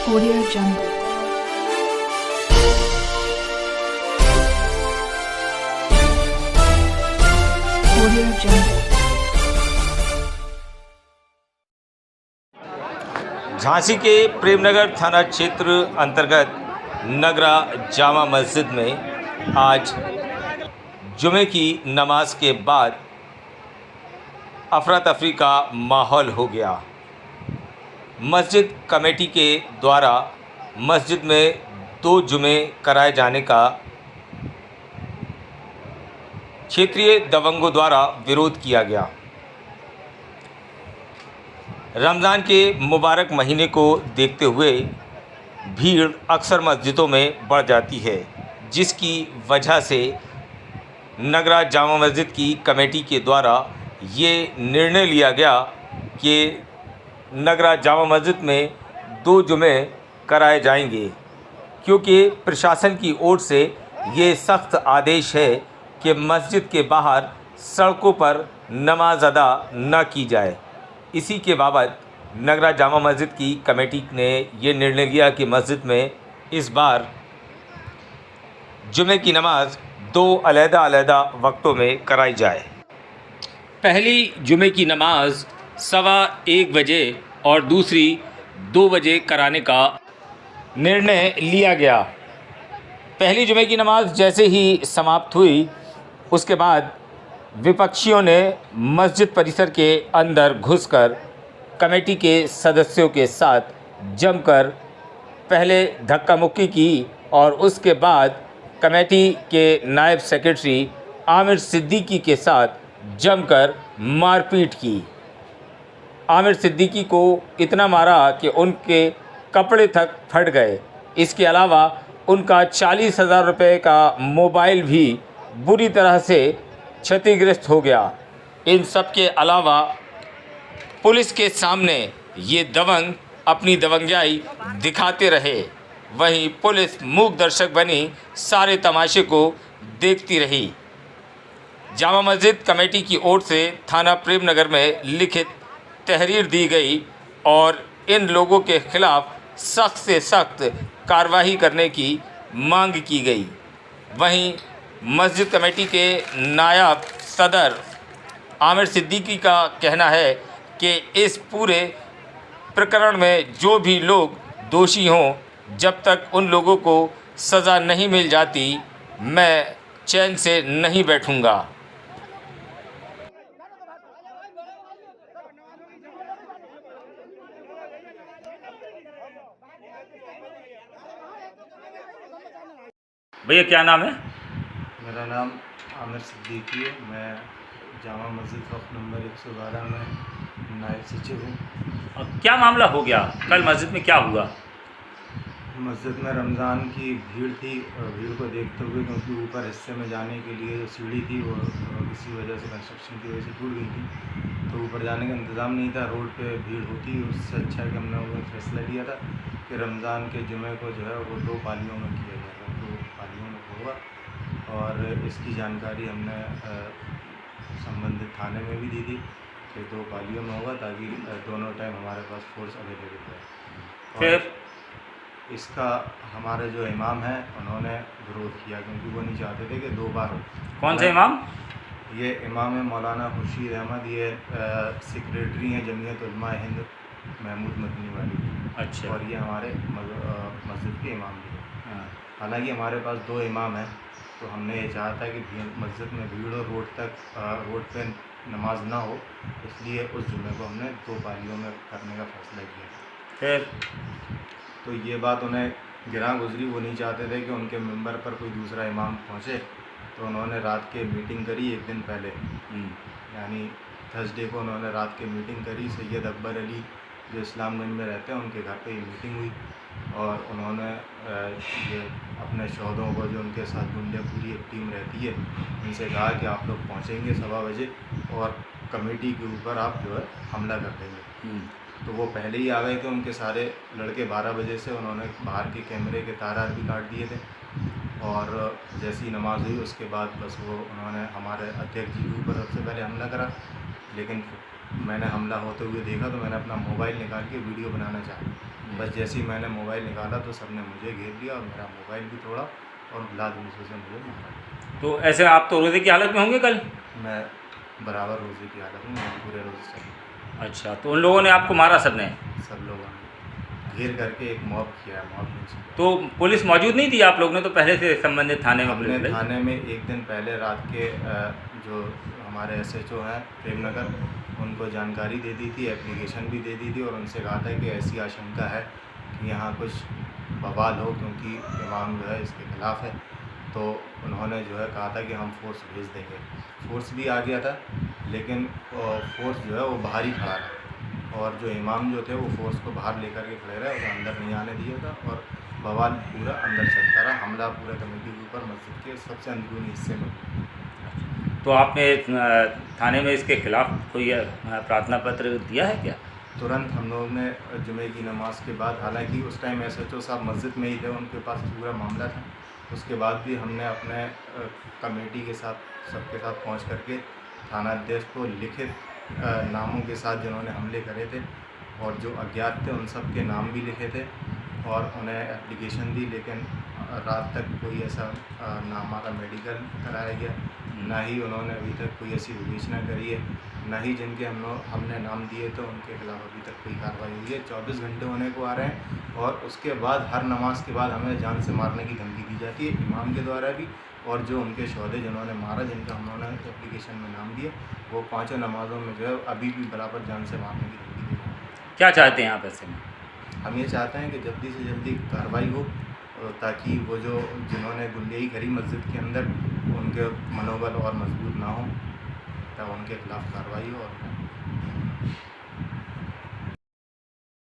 Audio Jungle. Audio Jungle. Jhansi के प्रेमनगर थाना क्षेत्र अंतर्गत नगरा जामा मस्जिद में आज जुमे की नमाज के बाद अफरा तफरी का माहौल हो गया। मस्जिद कमेटी के द्वारा मस्जिद में 2 जुमे कराए जाने का क्षेत्रीय दबंगों द्वारा विरोध किया गया। रमज़ान के मुबारक महीने को देखते हुए भीड़ अक्सर मस्जिदों में बढ़ जाती है, जिसकी वजह से नगरा जामा मस्जिद की कमेटी के द्वारा ये निर्णय लिया गया कि नगरा जामा मस्जिद में 2 जुमे कराए जाएंगे, क्योंकि प्रशासन की ओर से ये सख्त आदेश है कि मस्जिद के बाहर सड़कों पर नमाज अदा न की जाए। इसी के बाबत नगरा जामा मस्जिद की कमेटी ने ये निर्णय लिया कि मस्जिद में इस बार जुमे की नमाज 2 अलग-अलग वक्तों में कराई जाए। पहली जुमे की नमाज 1:15 बजे और दूसरी 2 बजे कराने का निर्णय लिया गया। पहली जुमे की नमाज जैसे ही समाप्त हुई, उसके बाद विपक्षियों ने मस्जिद परिसर के अंदर घुसकर कमेटी के सदस्यों के साथ जमकर पहले धक्का मुक्की की और उसके बाद कमेटी के नायब सेक्रेटरी आमिर सिद्दीकी के साथ जमकर मारपीट की। आमिर सिद्दीकी को इतना मारा कि उनके कपड़े तक फट गए। इसके अलावा उनका 40,000 रुपये का मोबाइल भी बुरी तरह से क्षतिग्रस्त हो गया। इन सब के अलावा पुलिस के सामने ये दबंग अपनी दबंगाई दिखाते रहे। वहीं पुलिस मूक दर्शक बनी सारे तमाशे को देखती रही। जामा मस्जिद कमेटी की ओर से थाना प्रेमनगर में लिखित तहरीर दी गई और इन लोगों के खिलाफ सख्त से सख्त कार्रवाई करने की मांग की गई। वहीं मस्जिद कमेटी के नायब सदर आमिर सिद्दीकी का कहना है कि इस पूरे प्रकरण में जो भी लोग दोषी हों, जब तक उन लोगों को सज़ा नहीं मिल जाती, मैं चैन से नहीं बैठूंगा। भैया क्या नाम है? मेरा नाम आमिर सिद्दीकी है। मैं जामा मस्जिद वक्त नंबर 112 में नायब सचिव हूँ। और क्या मामला हो गया? कल मस्जिद में क्या हुआ? मस्जिद में रमज़ान की भीड़ थी और भीड़ को देखते हुए, क्योंकि ऊपर हिस्से में जाने के लिए जो सीढ़ी थी वो किसी वजह से कंस्ट्रक्शन की वजह से टूट गई थी, तो ऊपर जाने का इंतज़ाम नहीं था। रोड पे भीड़ होती, उससे अच्छा है कि हमने वो फैसला लिया था कि रमज़ान के जुमे को जो है वो 2 पालियों में किया जाएगा। 2 पालियों में होगा और इसकी जानकारी हमने संबंधित थाने में भी दी थी कि 2 पालियों में होगा, ताकि दोनों टाइम हमारे पास फोर्स अवेलेबल है। फिर इसका हमारे जो इमाम हैं उन्होंने विरोध किया, क्योंकि वो नहीं चाहते थे कि 2 बार हो। कौन से इमाम? ये इमाम है मौलाना खुर्शीद अहमद, ये सेक्रेटरी हैं जमीयत उलमा हिंद महमूद मदनी वाली। अच्छा। और ये हमारे मस्जिद के इमाम भी हैं। हाँ। हालांकि हमारे पास 2 इमाम हैं, तो हमने ये चाहा था कि मस्जिद में भीड़ और रोड पे नमाज ना हो, इसलिए उस जुमे को हमने 2 पालियों में करने का फैसला किया। फिर तो ये बात उन्हें गिरा गुजरी, वो नहीं चाहते थे कि उनके मेंबर पर कोई दूसरा इमाम पहुँचे, तो उन्होंने रात के मीटिंग करी 1 दिन पहले, यानी थर्सडे को उन्होंने रात के मीटिंग करी। सैयद अकबर अली जो इस्लामगंज में रहते हैं, उनके घर पे ये मीटिंग हुई और उन्होंने ये अपने शोहदों को, जो उनके साथ गुंडे पूरी एक टीम रहती है, उनसे कहा कि आप लोग पहुँचेंगे 1:15 बजे और कमेटी के ऊपर आप जो है हमला कर देंगे। तो वो पहले ही आ गए थे। उनके सारे लड़के 12 बजे से उन्होंने बाहर के कैमरे के तार भी काट दिए थे और जैसी नमाज हुई उसके बाद बस वो उन्होंने हमारे अध्यक्ष जी के ऊपर सबसे पहले हमला करा। लेकिन मैंने हमला होते हुए देखा तो मैंने अपना मोबाइल निकाल के वीडियो बनाना चाहा, बस जैसे ही मैंने मोबाइल निकाला तो सबने मुझे घेर लिया और मेरा मोबाइल भी तोड़ा और लात घूंसे से मुझे मारा। तो ऐसे आप तो रोज़े की हालत में होंगे कल? मैं बराबर रोज़े की हालत हूँ, मैं पूरे रोज़े से। अच्छा, तो उन लोगों ने आपको मारा सबने? सब लोगों ने घेर करके एक मॉब किया है, मॉब नीचे। तो पुलिस मौजूद नहीं थी? आप लोग ने तो पहले से संबंधित थाने में हमने पुलिस थाने में एक दिन पहले रात के जो हमारे SHO हैं प्रेमनगर, उनको जानकारी दे दी थी, एप्लीकेशन भी दे दी थी और उनसे कहा था कि ऐसी आशंका है कि यहाँ कुछ बवाल हो क्योंकि इमाम जो है इसके ख़िलाफ़ है। तो उन्होंने जो है कहा था कि हम फोर्स भेज देंगे। फोर्स भी आ गया था, लेकिन फोर्स जो है वो बाहर ही खड़ा रहा और जो इमाम जो थे वो फोर्स को बाहर लेकर के खड़े रहे, उन्हें अंदर नहीं आने दिया था और बवाल पूरा अंदर चलता रहा। हमला पूरे कमेटी के ऊपर मस्जिद के सबसे अंदरूनी हिस्से में। तो आपने थाने में इसके खिलाफ कोई प्रार्थना पत्र दिया है क्या? तुरंत हम लोग ने जुमे की नमाज के बाद, हालांकि उस टाइम SHO साहब मस्जिद में ही थे, उनके पास पूरा मामला था, उसके बाद भी हमने अपने कमेटी के साथ सबके साथ पहुंच करके थानाध्यक्ष को लिखित नामों के साथ जिन्होंने हमले करे थे और जो अज्ञात थे उन सब के नाम भी लिखे थे और उन्हें एप्लीकेशन दी, लेकिन रात तक कोई ऐसा ना हमारा मेडिकल कराया गया, ना ही उन्होंने अभी तक कोई ऐसी विवेचना करी है, ना ही जिनके हमने नाम दिए तो उनके खिलाफ अभी तक कोई कार्रवाई हुई है। 24 घंटे होने को आ रहे हैं और उसके बाद हर नमाज के बाद हमें जान से मारने की धमकी दी जाती है, इमाम के द्वारा भी और जो उनके शोहदे जिन्होंने मारा, जिनका उन्होंने एप्लीकेशन में नाम दिया, वो पाँचों नमाज़ों में जो है अभी भी बराबर जान से मारने की धमकी दी जाती है। क्या चाहते हैं आप ऐसे में? हम ये चाहते हैं कि जल्दी से जल्दी कार्रवाई हो ताकि वो जो जिन्होंने गुंडयाई करी मस्जिद के अंदर, उनके मनोबल और मजबूत ना हो, तब उनके खिलाफ़ कार्रवाई हो और